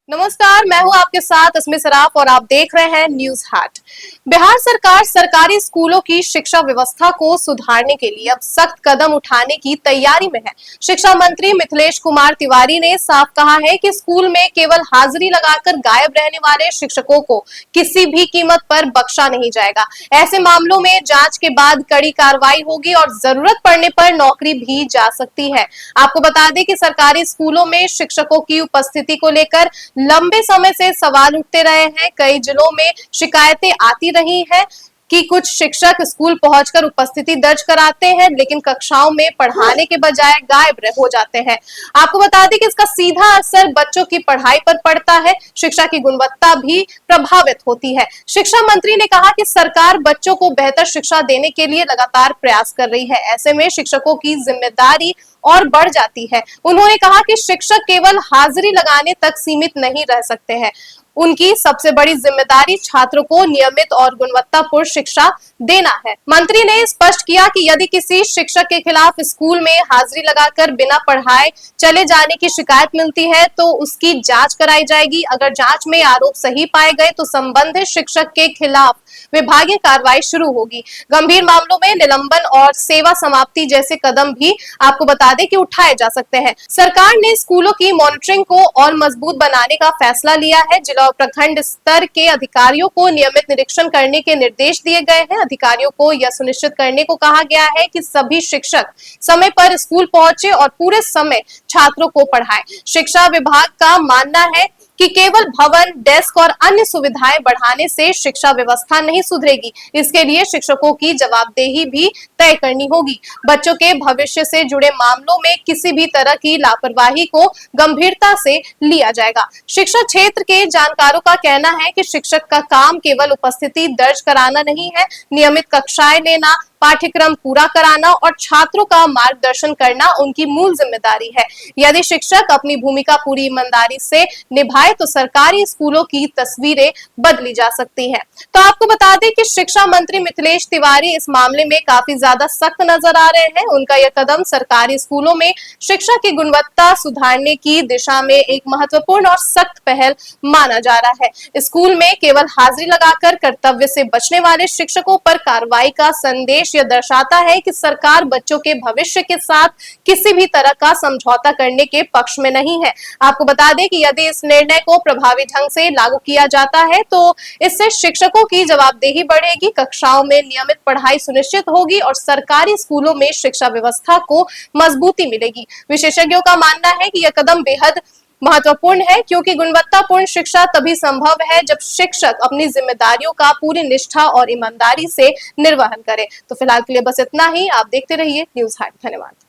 नमस्कार, मैं हूं आपके साथ अस्मी सराफ और आप देख रहे हैं न्यूज हाट। बिहार सरकार सरकारी स्कूलों की शिक्षा व्यवस्था को सुधारने के लिए अब सख्त कदम उठाने की तैयारी में है। शिक्षा मंत्री मिथिलेश कुमार तिवारी ने साफ कहा है कि स्कूल में केवल हाजिरी लगाकर गायब रहने वाले शिक्षकों को किसी भी कीमत पर बख्शा नहीं जाएगा। ऐसे मामलों में जांच के बाद कड़ी कार्रवाई होगी और जरूरत पड़ने पर नौकरी भी जा सकती है। आपको बता दें कि सरकारी स्कूलों में शिक्षकों की उपस्थिति को लेकर लंबे समय से सवाल उठते रहे हैं। कई जिलों में शिकायतें आती रही हैं कि कुछ शिक्षक स्कूल पहुंचकर उपस्थिति दर्ज कराते हैं, लेकिन कक्षाओं में पढ़ाने के बजाय गायब हो जाते हैं। आपको बता दें कि इसका सीधा असर बच्चों की पढ़ाई पर पड़ता है, शिक्षा की गुणवत्ता भी प्रभावित होती है। शिक्षा मंत्री ने कहा कि सरकार बच्चों को बेहतर शिक्षा देने के लिए लगातार प्रयास कर रही है। ऐसे में शिक्षकों की जिम्मेदारी और बढ़ जाती है। उन्होंने कहा कि शिक्षक केवल हाजिरी लगाने तक सीमित नहीं रह सकते हैं, उनकी सबसे बड़ी जिम्मेदारी छात्रों को नियमित और गुणवत्तापूर्ण शिक्षा देना है। मंत्री ने स्पष्ट किया कि यदि किसी शिक्षक के खिलाफ स्कूल में हाजिरी लगाकर बिना पढ़ाए चले जाने की शिकायत मिलती है तो उसकी जांच कराई जाएगी। अगर जांच में आरोप सही पाए गए तो संबंधित शिक्षक के खिलाफ विभागीय कार्रवाई शुरू होगी। गंभीर मामलों में निलंबन और सेवा समाप्ति जैसे कदम भी आपको बता दें कि उठाए जा सकते हैं। सरकार ने स्कूलों की मॉनिटरिंग को और मजबूत बनाने का फैसला लिया है। जिला और प्रखंड स्तर के अधिकारियों को नियमित निरीक्षण करने के निर्देश दिए गए हैं। अधिकारियों को यह सुनिश्चित करने को कहा गया है कि सभी शिक्षक समय पर स्कूल पहुंचे और पूरे समय छात्रों को पढ़ाएं। शिक्षा विभाग का मानना है कि केवल भवन, डेस्क और अन्य सुविधाएं बढ़ाने से शिक्षा व्यवस्था नहीं सुधरेगी। इसके लिए शिक्षकों की जवाबदेही भी तय करनी होगी। बच्चों के भविष्य से जुड़े मामलों में किसी भी तरह की लापरवाही को गंभीरता से लिया जाएगा। शिक्षा क्षेत्र के जानकारों का कहना है कि शिक्षक का काम केवल उपस्थिति दर्ज कराना नहीं है, नियमित कक्षाएं लेना, पाठ्यक्रम पूरा कराना और छात्रों का मार्गदर्शन करना उनकी मूल जिम्मेदारी है। यदि शिक्षक अपनी भूमिका पूरी ईमानदारी से निभाए तो सरकारी स्कूलों की तस्वीरें बदली जा सकती हैं। तो आपको बता दें कि शिक्षा मंत्री मिथिलेश तिवारी इस मामले में काफी ज्यादा सख्त नजर आ रहे हैं। उनका यह कदम सरकारी स्कूलों में शिक्षा की गुणवत्ता सुधारने की दिशा में एक महत्वपूर्ण और सख्त पहल माना जा रहा है। स्कूल में केवल हाजिरी लगाकर कर्तव्य से बचने वाले शिक्षकों पर कार्रवाई का संदेश यह दर्शाता है कि सरकार बच्चों के भविष्य के साथ किसी भी तरह का समझौता करने के पक्ष में नहीं है। आपको बता दें कि यदि इस निर्णय को प्रभावी ढंग से लागू किया जाता है तो इससे शिक्षकों की जवाबदेही बढ़ेगी, कक्षाओं में नियमित पढ़ाई सुनिश्चित होगी और सरकारी स्कूलों में शिक्षा व्यवस्था को मजबूती मिलेगी। विशेषज्ञों का मानना है कि यह कदम बेहद महत्वपूर्ण है, क्योंकि गुणवत्तापूर्ण शिक्षा तभी संभव है जब शिक्षक अपनी जिम्मेदारियों का पूरी निष्ठा और ईमानदारी से निर्वहन करे। तो फिलहाल के लिए बस इतना ही। आप देखते रहिए न्यूज हाट। धन्यवाद।